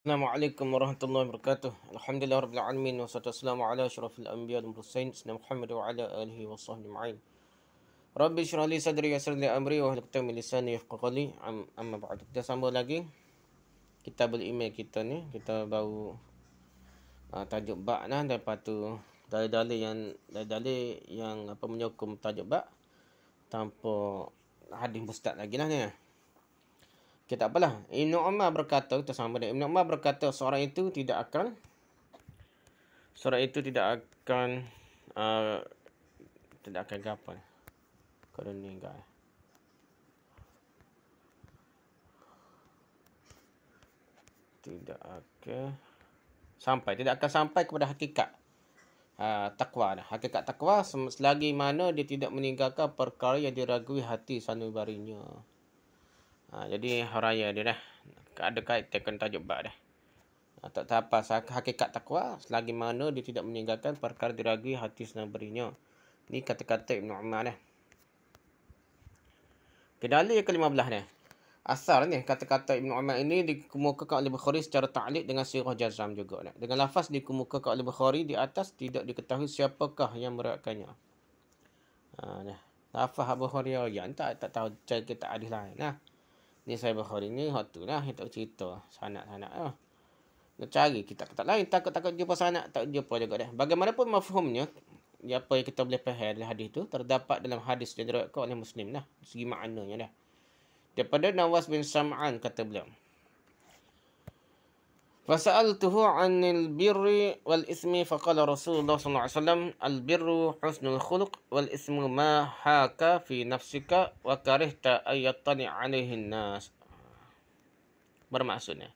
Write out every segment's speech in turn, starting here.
Assalamualaikum warahmatullahi wabarakatuh. Alhamdulillah rabbil alamin wassalatu wassalamu ala asyrafil anbiya wal mursalin sayyidina Muhammad wa ala alihi washabbihi ajma'in. Rabbi shrah li sadri yassir li amri wa hlul 'uqdatam min lisani yafqahu qawli. Amma ba'd. Kita sambung lagi kitabul email kita ni. Kita baru tajuk ba' nah, lepas tu dalil yang apa menyokong tajuk ba' tanpa hadis mustad lagi lah ni. Okay, tak apalah. Ibnu Umar berkata, kita sama dia. Ibnu Umar berkata, seorang itu tidak akan gapan. Kalau ni enggak. Tidak akan sampai kepada hakikat takwa. Hakikat takwa selagi mana dia tidak meninggalkan perkara yang diragui hati sanubarinya. Jadi haraya dia dah. Ada kaitan tajuk bab dah. Tak apa hakikat takwa selagi mana dia tidak meninggalkan perkara diragui hati sanubarinya. Ni kata-kata Ibnu Umar dah. Dalil yang ke-15 dah. Asal ni kata-kata Ibnu Umar ini dikemukakan oleh Bukhari secara ta'liq dengan sirah jazam juga dah. Dengan lafaz dikemukakan oleh Bukhari di atas tidak diketahui siapakah yang meriwayatkannya. Lafaz Bukhari yang tak tahu cara kita hadis lain. Ni saya Bukhari ni waktu lah kita cerita sanad-sanad lah. Nak cari kitab lain takut jumpa sanad tak jumpa juga dah. Bagaimanapun mafhumnya apa yang kita boleh faham dalam hadis tu terdapat dalam hadis yang diriwayatkan oleh Muslim lah. Segi maknanya dah. Daripada Nawas bin Sam'an kata beliau. Fasa'altuhu 'anil birri wal ismi faqala Rasulullah sallallahu alaihi wasallam al-birru husnul khuluq wal ismu ma haka fi nafsika wa karihta ayattani 'alaihi nas. Bermaksudnya.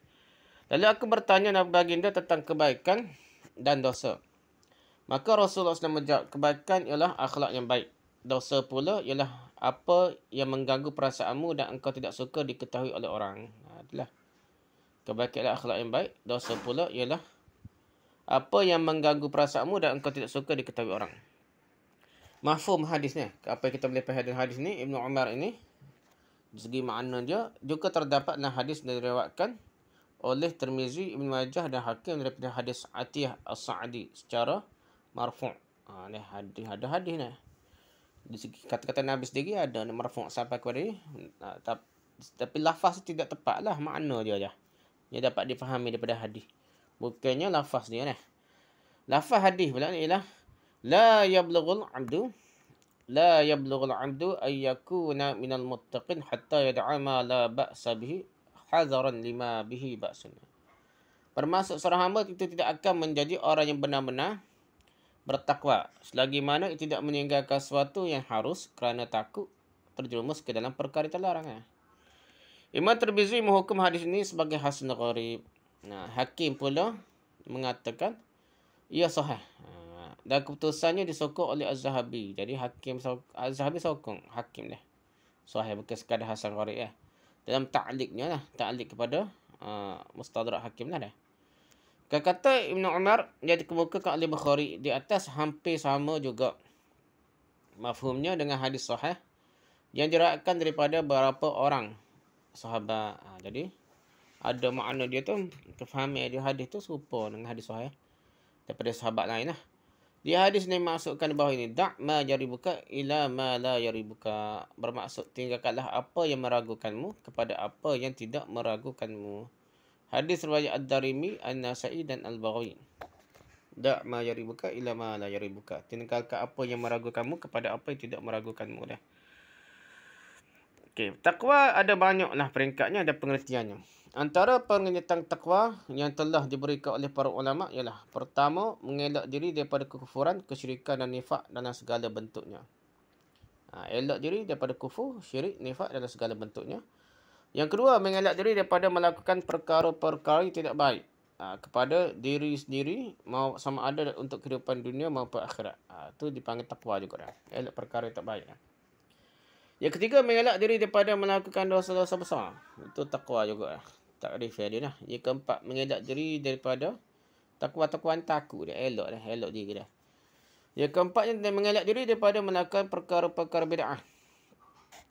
Lalu aku bertanya baginda tentang kebaikan dan dosa. Maka Rasulullah SAW menjawab, kebaikan ialah akhlak yang baik. Dosa pula ialah apa yang mengganggu perasaanmu dan engkau tidak suka diketahui oleh orang. Itulah. Kebaikan ialah akhlak yang baik. Dosa pula ialah apa yang mengganggu perasaanmu dan engkau tidak suka diketahui orang. Mafhum hadis ni. Apa yang kita boleh faham hadis ni, Ibnu Umar ini, dari segi makna dia, juga terdapat dalam hadis yang diriwayatkan oleh Tirmizi, Ibn Majah dan Hakim daripada hadis Atiyah As-Sa'di secara marfu'. Ni ada hadis ni. Di segi kata-kata Nabi sendiri ada marfu' sampai kepada ni. Tapi lafaz tidak tepat lah, makna dia je. Dia dapat difahami daripada hadis. Bukannya lafaz dia ni. Lafaz hadis pula ni ialah la yablughul 'abdu ay yakuna minal muttaqin hatta yad'a ma la ba'sa bihi hadaran lima bihi ba'sun. Bermaksud seorang hamba itu tidak akan menjadi orang yang benar-benar bertakwa selagi mana ia tidak meninggalkan sesuatu yang harus kerana takut terjerumus ke dalam perkara terlarang. Imam Tirmizi menghukum hadis ini sebagai hasan gharib. Hakim pula mengatakan ia sahih. Dan keputusannya disokong oleh Az-Zahabi. Jadi Az-Zahabi sokong hakim dah. Sahih bukan sekadar hasan gharib . Dalam ta'liqnya lah, ta'liq kepada Mustadrak Hakim lah dah. Kata Ibnu Umar yang dikemukakan oleh Bukhari di atas hampir sama juga mafhumnya dengan hadis sahih yang diriwayatkan daripada beberapa orang sahabat. Jadi ada makna dia tu, kefahami dia hadis tu serupa dengan hadis sahih daripada sahabat lain lah. Di hadis ni maksudkan bahawa ini da' ma yaribuka ila ma la yaribuka. Bermaksud tinggalkanlah apa yang meragukanmu kepada apa yang tidak meragukanmu. Hadis riwayat Ad-Darimi, An-Nasa'i dan Al-Baghawi. Da' ma yaribuka ila ma la yaribuka. Tinggalkan apa yang meragukanmu kepada apa yang tidak meragukanmu dah. Okey, takwa ada banyaklah peringkatnya dan pengertiannya. Antara pengertian takwa yang telah diberikan oleh para ulama ialah pertama, mengelak diri daripada kekufuran, kesyirikan dan nifak dalam segala bentuknya. Elak diri daripada kufur, syirik, nifak dalam segala bentuknya. Yang kedua, mengelak diri daripada melakukan perkara-perkara yang tidak baik kepada diri sendiri, sama ada untuk kehidupan dunia maupun akhirat. Itu dipanggil takwa juga dah. Elak perkara yang tak baik. Yang ketiga, mengelak diri daripada melakukan dosa-dosa besar. Itu takwa juga. Takrif dia dah. Yang keempat, mengelak diri daripada takwa-takwaan takut dia. Elok diri dah. Yang keempat, mengelak diri daripada melakukan perkara-perkara bid'ah.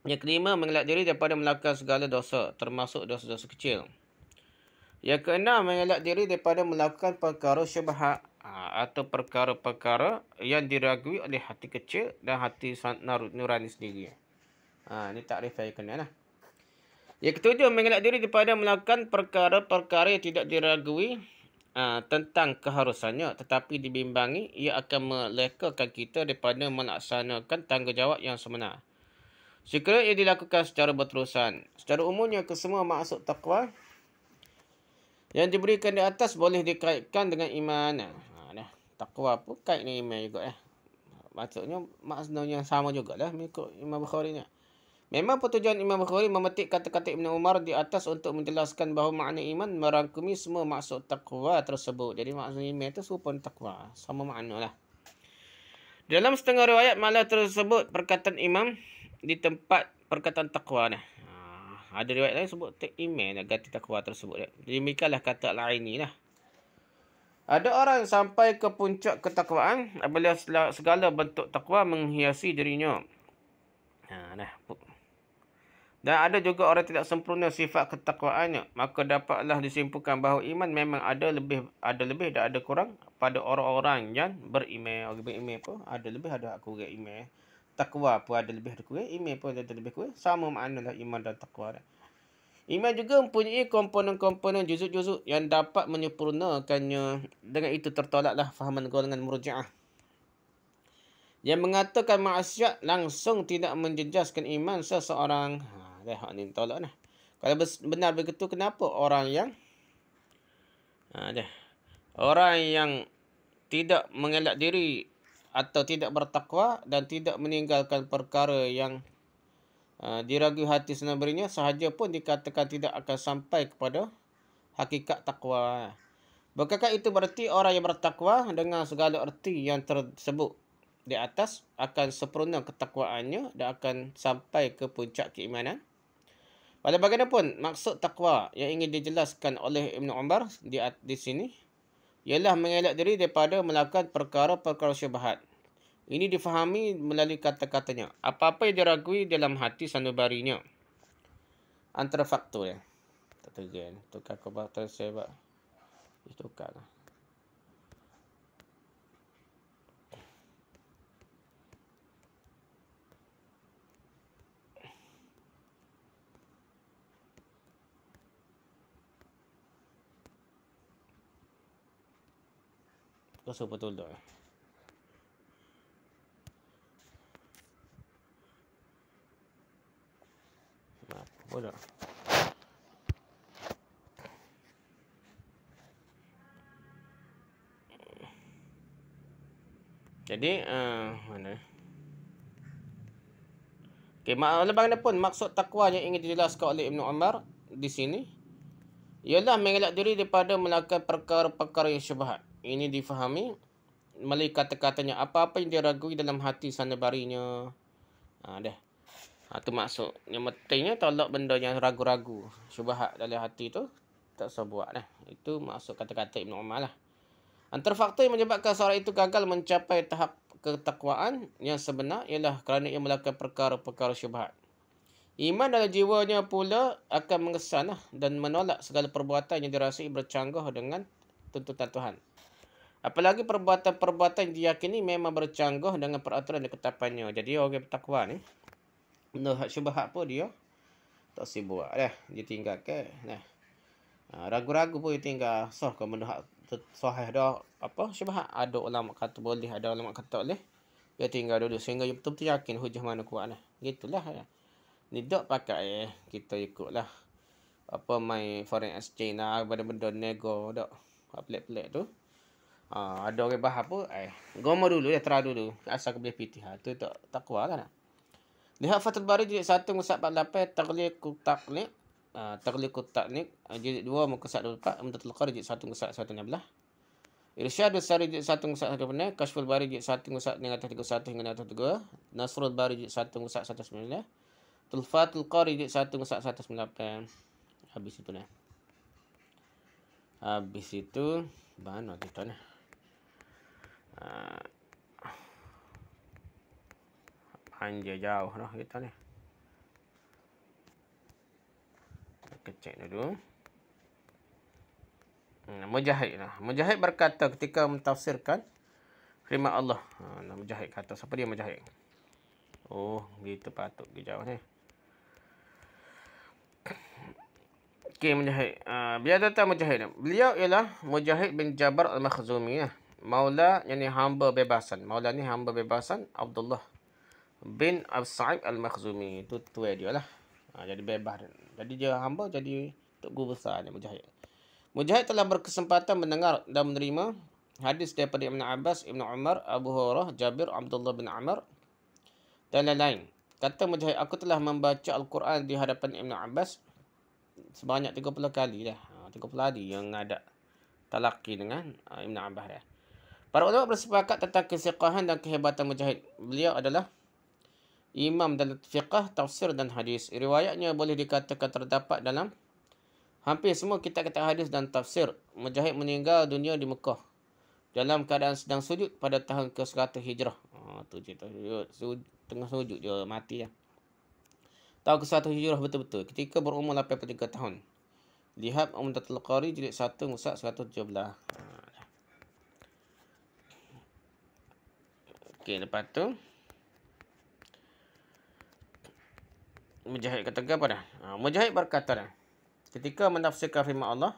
Yang kelima, mengelak diri daripada melakukan segala dosa, termasuk dosa-dosa kecil. Yang keenam, mengelak diri daripada melakukan perkara syubhat atau perkara-perkara yang diragui oleh hati kecil dan hati nurani sendiri. Ini takrif yang kena lah. Yang ketujuh, mengelak diri daripada melakukan perkara-perkara yang tidak diragui tentang keharusannya, tetapi dibimbangi ia akan melekakan kita daripada melaksanakan tanggungjawab yang sebenar. Sekiranya ia dilakukan secara berterusan. Secara umumnya, kesemua maksud takwa yang diberikan di atas boleh dikaitkan dengan iman. Takwa pun kait dengan iman juga. Maksudnya maknanya sama jugalah mengikut Imam Bukhari ni. Memang pertujuan Imam Bukhari memetik kata-kata Ibn Umar di atas untuk menjelaskan bahawa makna iman merangkumi semua maksud takwa tersebut. Jadi maksud iman itu serupa takwa. Sama makna lah. Dalam setengah riwayat malah tersebut perkataan imam di tempat perkataan takwa ni. Ada riwayat lain sebut iman ganti takwa tersebut. Demikianlah kata al-Aini lah. Ada orang yang sampai ke puncak ketakwaan apabila segala bentuk takwa menghiasi dirinya. Dan ada juga orang tidak sempurna sifat ketakwaannya, maka dapatlah disimpulkan bahawa iman memang ada lebih dan ada kurang pada orang-orang yang beriman. Orang beriman pun ada lebih ada kurang iman. Takwa pun ada lebih ada kurang, iman pun ada lebih kurang. Sama maknalah iman dan takwa. Iman juga mempunyai komponen-komponen juzuk-juzuk yang dapat menyempurnakannya. Dengan itu tertolaklah fahaman golongan Murji'ah yang mengatakan maksiat langsung tidak menjejaskan iman seseorang. Hak ni tolak lah. Kalau benar begitu, kenapa orang yang orang yang tidak mengelak diri atau tidak bertakwa dan tidak meninggalkan perkara yang diragui hati senabarinya sahaja pun dikatakan tidak akan sampai kepada hakikat takwa. Bukankah itu berarti orang yang bertakwa dengan segala erti yang tersebut di atas akan sempurna ketakwaannya dan akan sampai ke puncak keimanan? Pada bagaimanapun, maksud takwa yang ingin dijelaskan oleh Ibn Umar di sini ialah mengelak diri daripada melakukan perkara-perkara syubhat. Ini difahami melalui kata-katanya. Apa-apa yang diragui dalam hati sanubarinya. Antara faktor ya. Tak tergen. Tukar khabar tersebut. Tukar lah. Kau betul tak? Apa dah? Jadi, mana? Okay, bagaimanapun maksud takwa yang ingin dijelaskan oleh Ibn Umar di sini ialah mengelak diri daripada melakukan perkara-perkara yang syubhat. Ini difahami melalui kata-katanya. Apa-apa yang diragui dalam hati sanubarinya. Itu maksud. Yang pentingnya tolak benda yang ragu-ragu. Syubhat dalam hati tu tak usah buat lah. Itu maksud kata-kata Ibn Umar lah. Antara faktor yang menyebabkan seorang itu gagal mencapai tahap ketakwaan yang sebenar ialah kerana ia melakukan perkara-perkara syubhat. Iman dalam jiwanya pula akan mengesan dan menolak segala perbuatan yang dirasai bercanggah dengan tuntutan Tuhan. Apalagi perbuatan-perbuatan yang diyakini memang bercanggah dengan peraturan dan ketetapannya. Jadi orang bertakwa ni, benda syubhat pun dia tak si buat dah. Dia tinggalkan. Ragu-ragu pun dia tinggal. Kalau benda sahih dah syubhat. Ada ulama kata boleh, ada ulama kata boleh. Dia tinggal dulu sehingga dia betul-betul yakin hujah mana kuat lah. Gitulah. Ni tak pakai kita ikutlah main foreign exchange lah, benda-benda nego tak. Pelik-pelik tu. Ada orang bahas apa gomo dulu ya, tera dulu asal ke boleh pitih. Tu tak takwa lah. Lihat Fathul Bari jilid 1 muka 48 Taghliqut Ta'liq jilid 2 muka 124, Umdatul Qari jilid 1 muka 116, Irsyadus Sari jilid 1 muka 1, Kashful Bari jilid 1 muka 131 hingga 132, Nasrul Bari jilid 1 muka 119, Tulfatul Qari jilid 1 muka 198. Habis itu nah. Habis itu mana kita nah. Panjang jauh lah kita ni. Kita cek dulu. Mujahid lah. Mujahid berkata ketika mentafsirkan firman Allah. Mujahid kata. Siapa dia Mujahid? Oh, gitu patut pergi jauh ni. Okey, Mujahid. Biar tentang Mujahid. Beliau ialah Mujahid bin Jabr al-Makhzumi. Maula, yang ni hamba bebasan. Maula ni hamba bebasan Abdullah bin As-Sa'ib al-Makhzumi. Itu tuai dia lah. Jadi bebas. Jadi dia hamba, jadi tok guru besar ni Mujahid. Mujahid telah berkesempatan mendengar dan menerima hadis daripada Ibn Abbas, Ibn Umar, Abu Hurairah, Jabir, Abdullah bin Amr dan lain-lain. Kata Mujahid, aku telah membaca Al-Quran di hadapan Ibn Abbas sebanyak 30 kali dah. 30 hari yang ada talaqi dengan Ibn Abbas dah. Para ulama bersepakat tentang kesiqahan dan kehebatan Mujahid. Beliau adalah imam dalam fiqh, tafsir dan hadis. Riwayatnya boleh dikatakan terdapat dalam hampir semua kitab-kitab hadis dan tafsir. Mujahid meninggal dunia di Mekah dalam keadaan sedang sujud pada tahun ke-100 Hijrah. Tu cerita tengah sujud je mati lah. Tahun ke-100 Hijrah betul-betul. Ketika berumur 83 tahun. Lihat Umdatul Qari jilid 1 muka 117. Okey, lepas tu Mujahid kata apa dah? Mujahid berkata dah. Ketika menafsirkan firman Allah,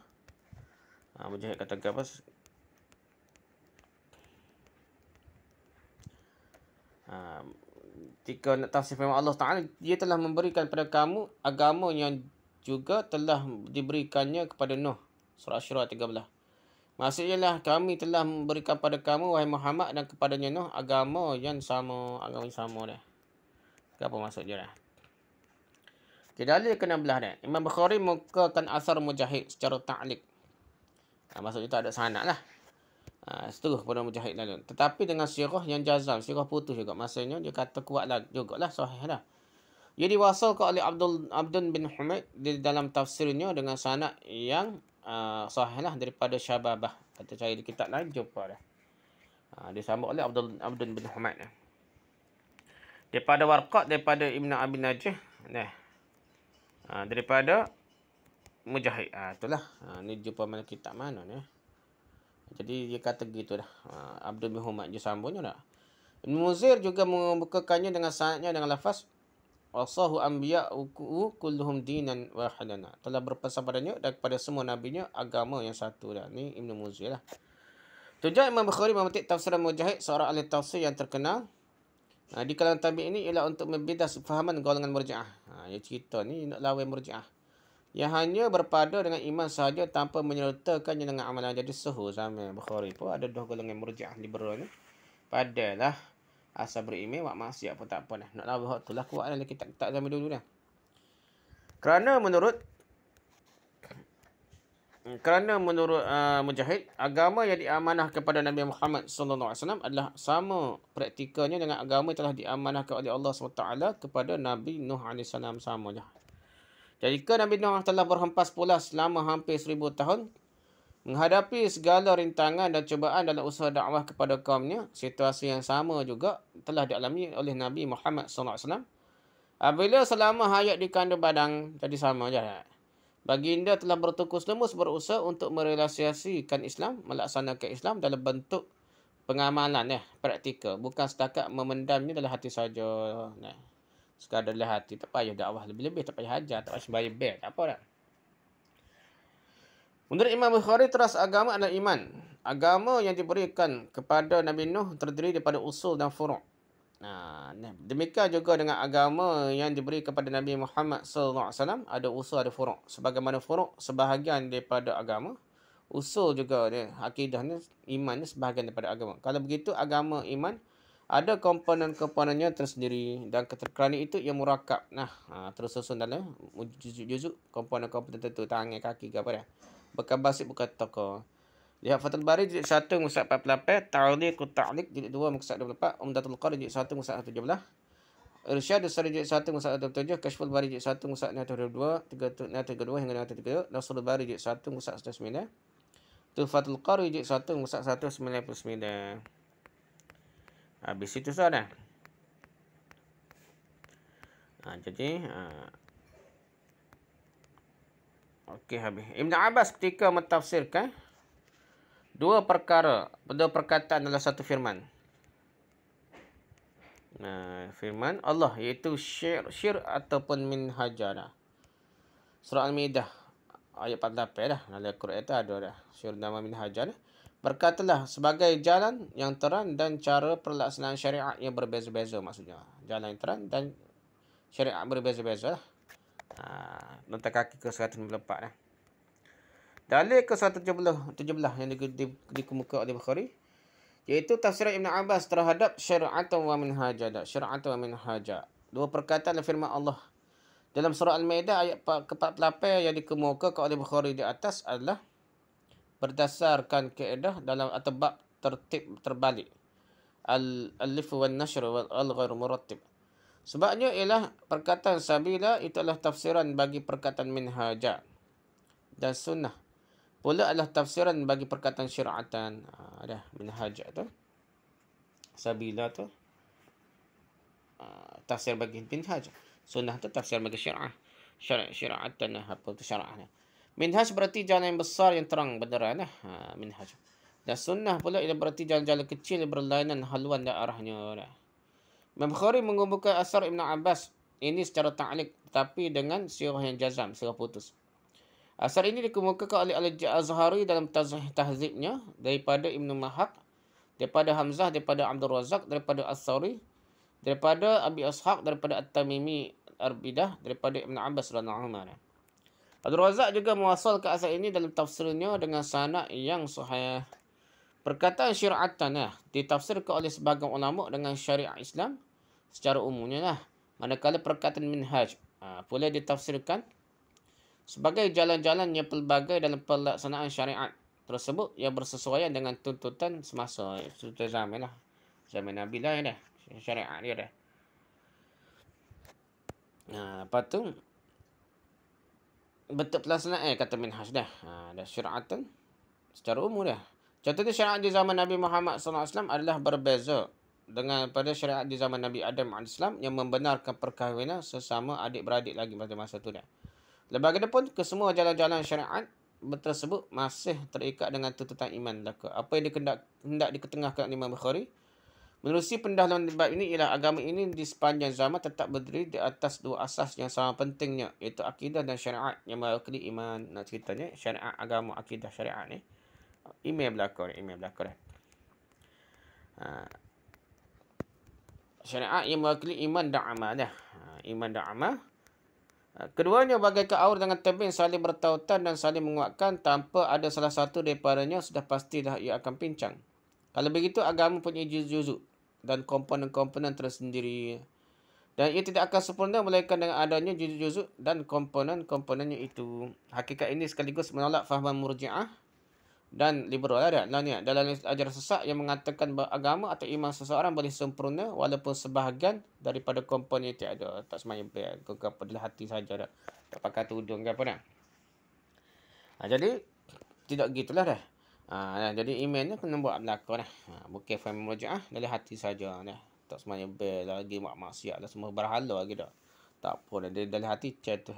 Mujahid kata apa? Ketika nak tafsir firman Allah Ta'ala, dia telah memberikan kepada kamu agama yang juga telah diberikannya kepada Nuh. Surah Asy-Syura 13. Maksudnya lah, kami telah memberikan kepada kamu, wahai Muhammad, dan kepadanya Nuh, agama yang sama. Agama yang sama dah. Apa maksud dia dah? Okay, dalil ke-16 dah. Imam Bukhari mukakan asar Mujahid secara ta'liq. Maksudnya tak ada sanad lah. Seterus kepada Mujahid lalu. Tetapi dengan sirah yang jazam, sirah putus juga. Maksudnya dia kata kuat lah jugalah, sahih lah. Ia diwasalkan oleh Abdul bin Humaid di dalam tafsirnya dengan sanad yang sahih lah daripada Syababah. Kata saya di kitab lain jumpa dah. Disambung oleh Abdul bin Humaid. Daripada Warqat, daripada Ibn Abi Najih. Daripada Mujahid. Itulah. Ni jumpa mana kitab mana ni. Jadi dia kata gitu dah. Abdul bin Humaid je sambungnya dah. Ibn Muzir juga membukakannya dengan sanadnya dengan lafaz wasahu anbiya'u kulluhum dinan wahidan. Telah berpesan padanya dan kepada semua nabinya agama yang satu dah. Ni Ibn Muzir lah. Tujuan Imam Bukhari memetik tafsiran Mujahid, seorang ahli tafsir yang terkenal di kalangan tabi' ini ialah untuk membidas fahaman golongan Murji'ah. Dia cerita ni nak lawan Murji'ah yang hanya berpada dengan iman sahaja tanpa menyertakannya dengan amalan. Jadi suhu sama Bukhari pun ada dua golongan Murji'ah liberal ni. Padalah asal beriman buat maksiat pun tak apa dah. Nak lawan hak tu lah kuat dalam kitab-kitab zaman dulu dah. Kerana menurut Mujahid, agama yang diamanah kepada Nabi Muhammad sallallahu alaihi wasallam adalah sama praktikalnya dengan agama yang telah diamanahkan oleh Allah SWT kepada Nabi Nuh alaihi salam, sama je. Jadi Nabi Nuh telah berhempas pula selama hampir 1000 tahun menghadapi segala rintangan dan cubaan dalam usaha dakwah kepada kaumnya. Situasi yang sama juga telah dialami oleh Nabi Muhammad sallallahu alaihi wasallam apabila selama hayat di kandung badang. Jadi sama je. Baginda telah bertukus lemus berusaha untuk merealisasikan Islam, melaksanakan Islam dalam bentuk pengamalan praktikal, bukan setakat memendamnya dalam hati saja. Sekadar dalam hati, tak payah dakwah lebih-lebih, tak payah hajar, tak payah sembahyang bel, tak apa dah. Menurut Imam Bukhari, teras agama adalah iman. Agama yang diberikan kepada Nabi Nuh terdiri daripada usul dan furu'. Demikian juga dengan agama yang diberi kepada Nabi Muhammad SAW, ada usul, ada furu'. Sebagaimana furu' sebahagian daripada agama, usul juga dia, akidah ni, iman ni sebahagian daripada agama. Kalau begitu, agama iman ada komponen-komponennya tersendiri, dan kerana itu ia murakab. Tersusun dalam juzuk-juzuk komponen-komponen tertentu, tangan, kaki ke apa dah. Bukan basit, bukan tokoh. Lihat Fathul Bari jilid 1 muka 48, Ta'liqut Ta'liq jilid 2 muka 24, Umdatul Qari jilid 1 muka 17, Irsyad As-Sari jilid 1 muka 27, Kashful Bari jilid 1 muka 32 hingga 33, Nasrul Bari jilid 1 muka 19, Tuhfatul Qari jilid 1 muka 199. Habis itu sudah. Jadi okey, habis. Ibn Abbas ketika mentafsirkan Dua perkataan adalah satu firman. Firman Allah iaitu syir ataupun minhajana. Surah Al-Maidah ayat 48 dah. Dalam Quran itu ada dah. Syir nama minhajana. Berkatalah sebagai jalan yang terang dan cara pelaksanaan syariat yang berbeza-beza maksudnya. Jalan yang terang dan syariat berbeza-beza lah. Nota kaki ke 154 dah. Dalil ke 117 yang dikemukakan oleh Bukhari iaitu tafsir Ibn Abbas terhadap syar'atan wa minhaja. Syar'atan wa minhaja. Dua perkataan firman Allah dalam surah Al-Maidah ayat ke-48 yang dikemukakan oleh Bukhari di atas adalah berdasarkan kaedah dalam atau bab tertib terbalik. Al-alif wal nashr wal ghairu murattib. Sebabnya ialah perkataan sabila itu adalah tafsiran bagi perkataan minhaja dan sunnah. Pula adalah tafsiran bagi perkataan syar'atan. Dah minhaj tu. Sabila tu tafsir bagi minhaj. Sunnah tu tafsir bagi syar'ah. Syar'atan apa tu syar'ah. Minhaj berarti jalan yang besar yang terang benderang lah. Minhaj. Dan sunnah pula ia berarti jalan-jalan kecil berlainan haluan dan arahnya. Imam Bukhari mengumpulkan asar Ibn Abbas ini secara ta'liq tetapi dengan sirah yang jazam, sirah putus. Asar ini dikemukakan oleh Al-Azhari dalam tahzibnya daripada Ibn Mahak, daripada Hamzah, daripada Abdul Razak, daripada As-Sawri, daripada Abi Ashaq, daripada At-Tamimi Arbidah, daripada Ibn Abbas radhiyallahu anhu. Abdul Razak juga mewasalkan asar ini dalam tafsirnya dengan sanad yang sahih. Perkataan syar'atan ditafsirkan oleh sebahagian ulama dengan syariat Islam secara umumnya manakala perkataan minhaj pula ditafsirkan sebagai jalan-jalan yang pelbagai dalam pelaksanaan syariat tersebut yang bersesuaian dengan tuntutan semasa. Tuntutan zaman lah. Zaman Nabi lah dah. Syariat dia dah. Lepas tu bentuk pelaksanaan kata minhaj dah. Dah syariatan secara umum dah. Contohnya syariat di zaman Nabi Muhammad SAW adalah berbeza dengan pada syariat di zaman Nabi Adam AS yang membenarkan perkahwinan sesama adik-beradik lagi pada masa tu dah. Bagaimanapun kesemua jalan-jalan syariat tersebut masih terikat dengan tuntutan iman belaka. Apa yang hendak diketengahkan Imam Bukhari menerusi pendahuluan bab ini ialah agama ini di sepanjang zaman tetap berdiri di atas dua asas yang sama pentingnya iaitu akidah dan syariat yang mewakili iman. Nak ceritanya syariat agama akidah syariat ni iman belaka dah. Syariat yang mewakili iman dan amal dah. Iman dan amal. Keduanya bagaikan aur dengan tebing saling bertautan dan saling menguatkan tanpa ada salah satu daripadanya sudah pastilah ia akan pincang. Kalau begitu agama punya juzuk dan komponen-komponen tersendiri dan ia tidak akan sempurna melainkan dengan adanya juzuk-juzuk dan komponen-komponennya itu. Hakikat ini sekaligus menolak fahaman Murji'ah dan liberal dalam ajaran sesat yang mengatakan bahawa agama atau iman seseorang boleh sempurna walaupun sebahagian daripada komponen itu ada. Tak semayang ke dalam hati saja dah. Tak pakai tudung ke apa dah. Jadi tidak gitulah dah. Jadi iman ni kena buat belakang dah. Bukan faham Murji'ah dalam hati saja dah. Tak semayang lagi maksiat dah semua berhala lagi dah. Tak apa dah dalam hati chat tu.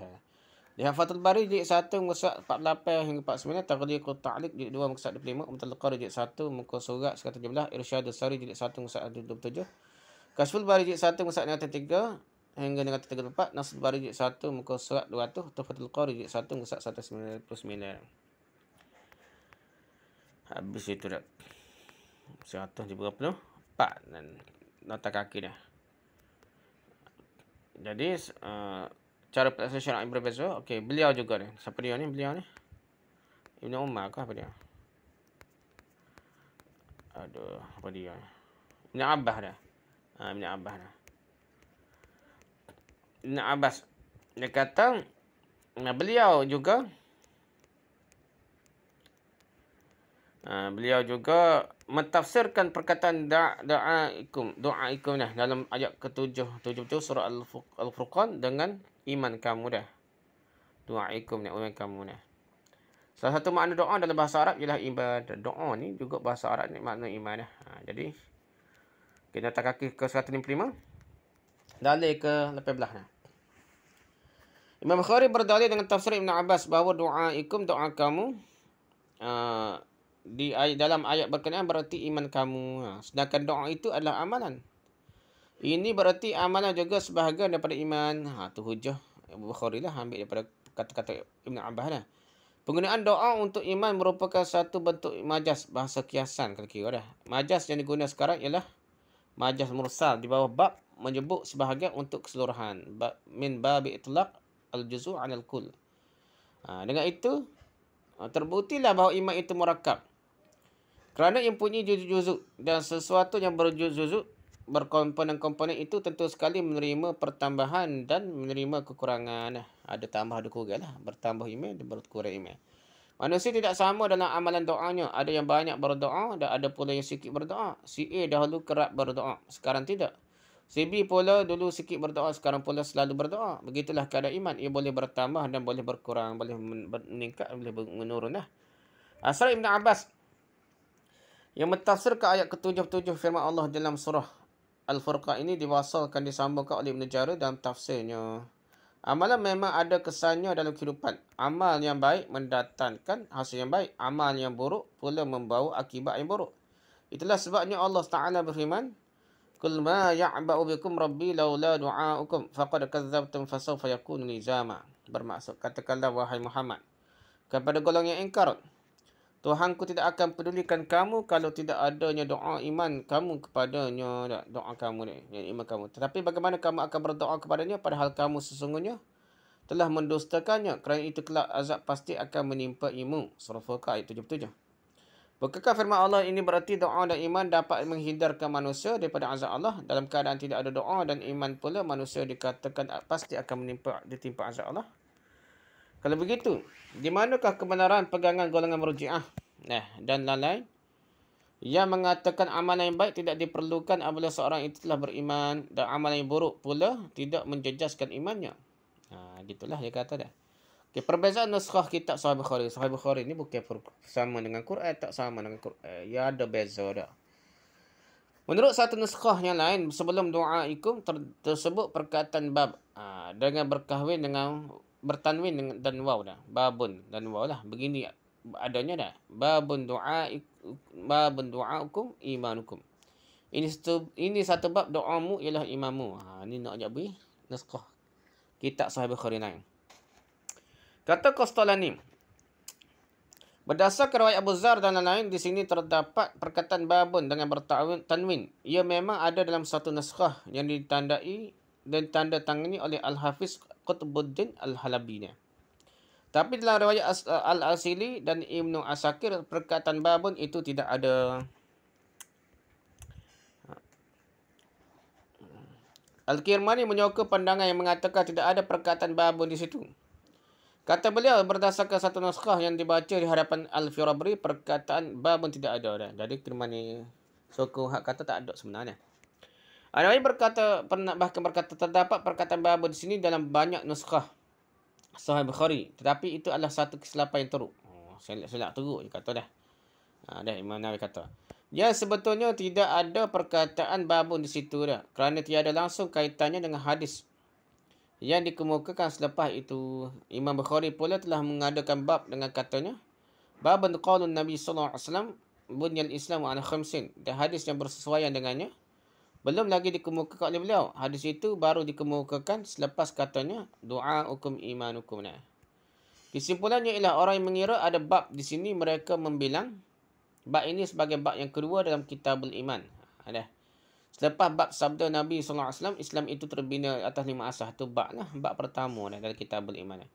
Lihat Fathul Bari jilid 1 muka 48 hingga 49, Taqdiqut Ta'liq jilid 2 muka 25, Umdatul Qari jilid 1 muka surat 117, Irsyadus Sari jilid 1 muka 27, Kashful Bari jilid 1 muka 3 hingga 34, Nasrul Bari jilid 1 muka surat 200, Tuhfatul Qari jilid 1 muka 199. Habis itu dah. 134 dan nota kaki dah. Jadi cara pelaksanaan syariat yang berbeza. Okey, beliau juga ni. Siapa dia ni? Beliau ni Ibn Umar ke apa dia? Aduh, apa dia? Ibn Abbas dah. Ibn Abbas dah. Ibn Abbas dia kata beliau juga mentafsirkan perkataan doa-ikum dah dalam ayat ke-77 surah Al-Furqan dengan iman kamu dah. Doa-ikum ni iman kamu dah. Salah satu makna doa dalam bahasa Arab ialah ibadah. Doa ni juga bahasa Arab ni makna iman dah. Jadi kita tak kaki ke 155. Dalil ke 18 dah. Imam Bukhari berdalil dengan tafsir Ibn Abbas bahawa doa kamu dalam ayat berkenaan berarti iman kamu. Sedangkan doa itu adalah amalan. Ini berarti amalan juga sebahagian daripada iman. Tu hujah Abu Bukhari lah ambil daripada kata-kata Ibn Abbas lah. Penggunaan doa untuk iman merupakan satu bentuk majas, bahasa kiasan kalau kira dah. Majas yang digunakan sekarang ialah majas mursal di bawah bab menyebut sebahagian untuk keseluruhan. Min babi itlaq al-juzu' 'ala al-kull. Dengan itu terbuktilah bahawa iman itu murakab. Kerana ia mempunyai juzuk-juzuk dan sesuatu yang berjuzuk berkomponen-komponen itu tentu sekali menerima pertambahan dan menerima kekurangan. Ada tambah ada kurang lah. Bertambah iman dan berkurang iman. Manusia tidak sama dalam amalan doanya. Ada yang banyak berdoa dan ada pula yang sikit berdoa. Si A dahulu kerap berdoa, sekarang tidak. Si B pula dulu sikit berdoa, sekarang pula selalu berdoa. Begitulah keadaan iman. Ia boleh bertambah dan boleh berkurang, boleh meningkat, boleh menurun lah. Asal Ibn Abbas yang mentafsirkan ayat ke-77 firman Allah dalam surah Al-Furqan ini diwasalkan disambungkan oleh Ibn Jarir dalam tafsirnya. Amalan memang ada kesannya dalam kehidupan. Amal yang baik mendatangkan hasil yang baik. Amal yang buruk pula membawa akibat yang buruk. Itulah sebabnya Allah Ta'ala berfirman, "Qul ma ya'ba'u bikum rabbi laula du'a'ukum faqad kadzdzabtum fasawfa yakunu lizama." Bermaksud, katakanlah wahai Muhammad kepada golongan yang ingkar, Tuhanku tidak akan pedulikan kamu kalau tidak adanya doa iman kamu kepadanya, doa kamu ni, yang iman kamu. Tetapi bagaimana kamu akan berdoa kepadanya padahal kamu sesungguhnya telah mendustakannya? Kerana itu kelak azab pasti akan menimpa imu. Surah Furqan ayat 77. Bukankah firman Allah ini berarti doa dan iman dapat menghindarkan manusia daripada azab Allah? Dalam keadaan tidak ada doa dan iman pula manusia dikatakan pasti akan ditimpa azab Allah. Kalau begitu, di manakah kebenaran pegangan golongan Murji'ah dan lain-lain yang mengatakan amalan yang baik tidak diperlukan apabila seorang itu telah beriman dan amalan yang buruk pula tidak menjejaskan imannya? Gitulah dia kata dah. Okay, perbezaan nuskhah kitab Sahih Bukhari. Sahih Bukhari ni bukan sama dengan Quran, tak sama dengan Quran. Ya ada beza dah. Menurut satu nuskhah yang lain, sebelum doaikum tersebut perkataan bab dengan berkahwin dengan bertanwin dan waw dah. Babun dan waw lah. Begini adanya dah. Babun du'aukum imanukum. Ini satu bab doamu ialah imanmu. Ni nak ajak beri naskah kitab Sahih Bukhari lain. Kata Qastalani, berdasarkan riwayat Abu Zar dan lain-lain, di sini terdapat perkataan babun dengan bertanwin. Ia memang ada dalam satu naskah yang ditandai dan tanda tangani oleh Al-Hafiz Qutbuddin Al-Halabi. Tapi dalam riwayat Al-Asili dan Ibnu Asakir, perkataan babun itu tidak ada. Al-Kirmani menyoka pandangan yang mengatakan tidak ada perkataan babun di situ. Kata beliau, berdasarkan satu naskah yang dibaca di hadapan Al-Firabri, perkataan babun tidak ada. Jadi Kirmani sokong hak kata tak ada sebenarnya. An-Nawawi bahkan berkata terdapat perkataan babun di sini dalam banyak naskah Sahih Bukhari, tetapi itu adalah satu kesilapan yang teruk. Silap teruk dia kata dah. Dah Imam Nawawi kata. Ya, sebetulnya tidak ada perkataan babun di situ dah, kerana tiada langsung kaitannya dengan hadis yang dikemukakan selepas itu. Imam Bukhari pula telah mengadakan bab dengan katanya, babun qaulun Nabi sallallahu alaihi wasallam bunyal Islamu ala khamsin, dan hadis yang bersesuaian dengannya belum lagi dikemukakan oleh beliau. Hadis itu baru dikemukakan selepas katanya doa hukum imanukum. Kesimpulannya ialah orang yang mengira ada bab di sini, mereka membilang bab ini sebagai bab yang kedua dalam kitabul iman. Selepas bab sabda Nabi SAW, Islam itu terbina atas 5 asas. Itu bab lah, bab pertama dalam kitabul iman.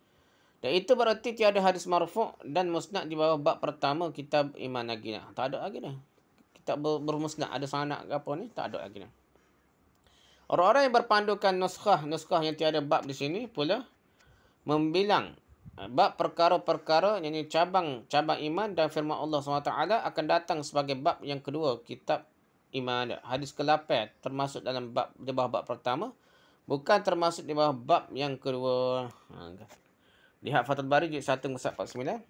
Dan itu berarti tiada hadis marfu' dan musnad di bawah bab pertama kitab iman lagi. Tak ada lagi dah. Kitab bermusnad ada sanad ke apa ni, tak ada lagi dah. Orang-orang yang berpandukan nuskah yang tiada bab di sini pula membilang bab perkara-perkara yang cabang-cabang iman dan firman Allah SWT akan datang sebagai bab yang kedua kitab iman. Hadis ke-8 termasuk dalam bab di bawah bab pertama, bukan termasuk di bawah bab yang kedua. Lihat Fathul Bari jilid 1 muka 49.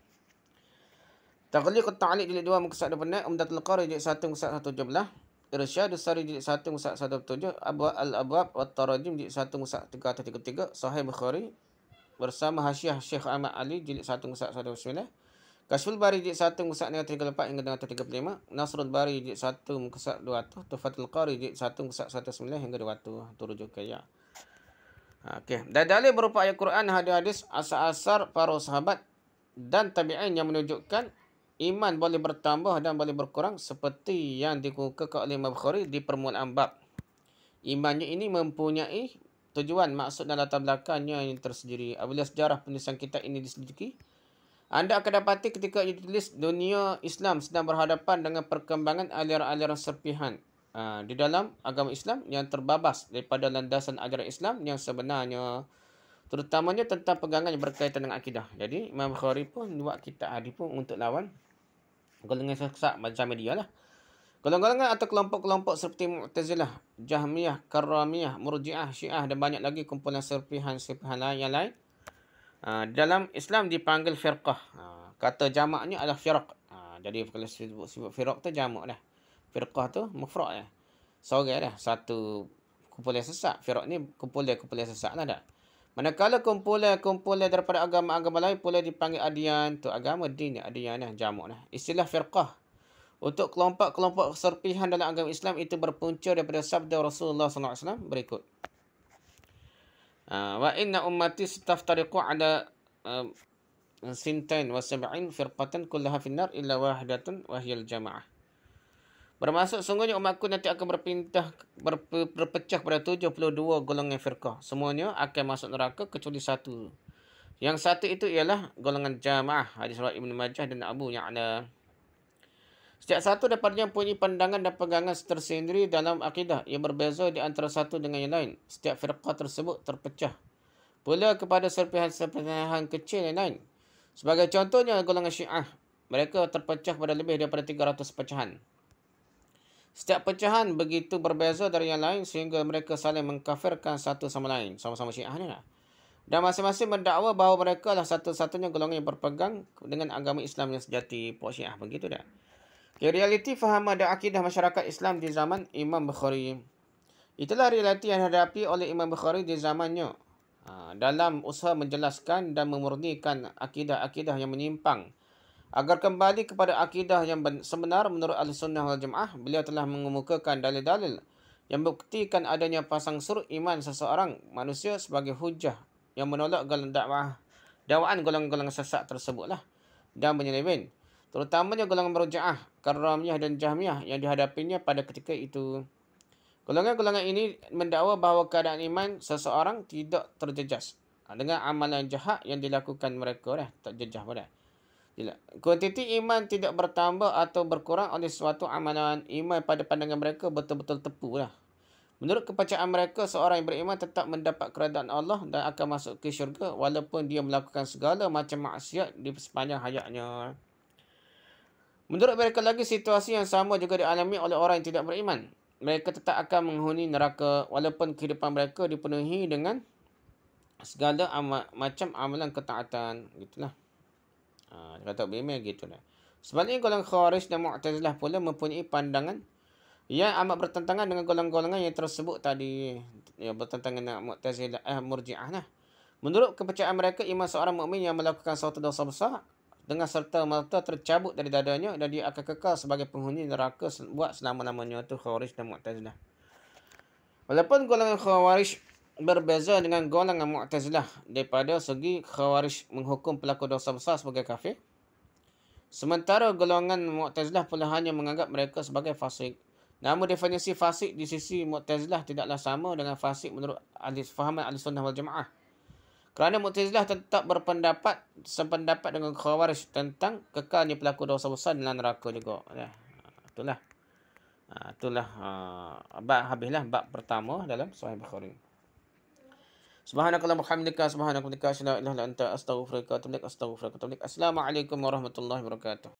Taghliq at-Ta'liq jilid 2 muka 26, Umdatul Qari jilid 1 muka 117, Irsyadus Sari jilid 1 muka 117, Al-Abwab wa Tarajim jilid 1 muka 333, Sahih Bukhari bersama Hasyiah Syekh Ahmad Ali jilid 1 muka 109. Kashful Bari jilid 1 muka 34 hingga 35. Nasrul Bari jilid 1 muka 200. Tufatul Qari jilid 1 muka 19 hingga 200. Itu rujuk ya. Okey. Dan dalil berupa ayat Quran, hadis, asar-asar para sahabat dan tabi'in yang menunjukkan iman boleh bertambah dan boleh berkurang seperti yang dikemukakan oleh Imam Bukhari di permulaan bab. Imannya ini mempunyai tujuan, maksud dan latar belakangnya yang tersendiri. Apabila sejarah penulisan kitab ini diselidiki, anda akan dapati ketika ditulis dunia Islam sedang berhadapan dengan perkembangan aliran-aliran serpihan di dalam agama Islam yang terbabas daripada landasan ajaran Islam yang sebenarnya, terutamanya tentang pegangan yang berkaitan dengan akidah. Jadi Imam Bukhari pun buat kitab hadis pun untuk lawan golongan sesat macam dia lah. Golongan-golongan atau kelompok-kelompok seperti Mu'tazilah, Jahmiyah, Karramiyah, Murji'ah, Syiah dan banyak lagi kumpulan serpihan-serpihan yang lain. Dalam Islam dipanggil firqah. Kata jamaknya adalah firq. Jadi kalau sebut firq tu jamak dah. Firqah tu mufrad dah. Seorang dah. Satu kumpulan sesat. Firq ni kumpulan sesat lah dah. Manakala kumpulan daripada agama-agama lain pula dipanggil adian. Tu agama din, adian dah, jamak dah. Istilah firqah untuk kelompok-kelompok serpihan dalam agama Islam itu berpunca daripada sabda Rasulullah SAW berikut. Wa inna ummati sataftariqu ala sintain wa sab'in firqatan kullaha finnar illa wahidatun wa hiyal jamaah. Bermaksud sungguhnya umatku nanti akan berpecah pada 72 golongan firqah. Semuanya akan masuk neraka kecuali satu. Yang satu itu ialah golongan jamaah. Hadis riwayat Ibnu Majah dan Abu Ya'la. Setiap satu daripadanya mempunyai pandangan dan pegangan tersendiri dalam akidah yang berbeza di antara satu dengan yang lain. Setiap firqah tersebut terpecah pula kepada serpihan-serpihan kecil yang lain. Sebagai contohnya golongan Syiah, mereka terpecah pada lebih daripada 300 pecahan. Setiap pecahan begitu berbeza dari yang lain sehingga mereka saling mengkafirkan satu sama lain. Sama-sama Syiah ni lah. Dan masing-masing mendakwa bahawa mereka adalah satu-satunya golongan yang berpegang dengan agama Islam yang sejati. Pok Syiah begitu dah. Realiti faham dan akidah masyarakat Islam di zaman Imam Bukhari. Itulah realiti yang dihadapi oleh Imam Bukhari di zamannya. Dalam usaha menjelaskan dan memurnikan akidah-akidah yang menyimpang. Agar kembali kepada akidah yang sebenar menurut Ahlussunnah wal Jamaah, beliau telah mengemukakan dalil-dalil yang membuktikan adanya pasang surut iman seseorang manusia sebagai hujah yang menolak dakwaan golongan-golongan sesat tersebutlah dan menyeleweng. Terutamanya golongan Murji'ah, Karramiyah dan Jahmiyah yang dihadapinya pada ketika itu. Golongan-golongan ini mendakwa bahawa keadaan iman seseorang tidak terjejas dengan amalan jahat yang dilakukan mereka dah, tak jejah pada. Kuantiti iman tidak bertambah atau berkurang oleh suatu amalan. Iman pada pandangan mereka betul-betul tepu lah. Menurut kepercayaan mereka, seorang yang beriman tetap mendapat keredaan Allah dan akan masuk ke syurga walaupun dia melakukan segala macam maksiat di sepanjang hayatnya. Menurut mereka lagi, situasi yang sama juga dialami oleh orang yang tidak beriman. Mereka tetap akan menghuni neraka walaupun kehidupan mereka dipenuhi dengan segala macam amalan ketaatan. Gitulah. Kata beriman gitulah. Sebaliknya golongan Khawarij dan Mu'tazilah pula mempunyai pandangan yang amat bertentangan dengan golongan-golongan yang tersebut tadi. Ya, bertentangan dengan Mu'tazilah, Murji'ah lah. Menurut kepercayaan mereka, iman seorang mukmin yang melakukan suatu dosa besar dengan serta-merta tercabut dari dadanya dan dia akan kekal sebagai penghuni neraka buat selama-lamanya. Itu Khawarij dan Mu'tazilah. Walaupun golongan Khawarij berbeza dengan golongan Mu'tazilah daripada segi Khawarij menghukum pelaku dosa besar sebagai kafir, sementara golongan Mu'tazilah pula hanya menganggap mereka sebagai fasik. Namun definisi fasik di sisi Mu'tazilah tidaklah sama dengan fasik menurut fahaman Ahlussunnah wal Jamaah. Kerana Mu'tazilah tetap sependapat dengan Khawarij tentang kekalnya pelaku dosa besar dalam neraka juga. Itulah. Habislah bab pertama dalam Sahih Bukhari. Subhanakallahumma hamdika subhanaka wa bihamdika asyhadu an la ilaha illa anta astaghfiruka wa atubu ilaik. Assalamualaikum warahmatullahi wabarakatuh.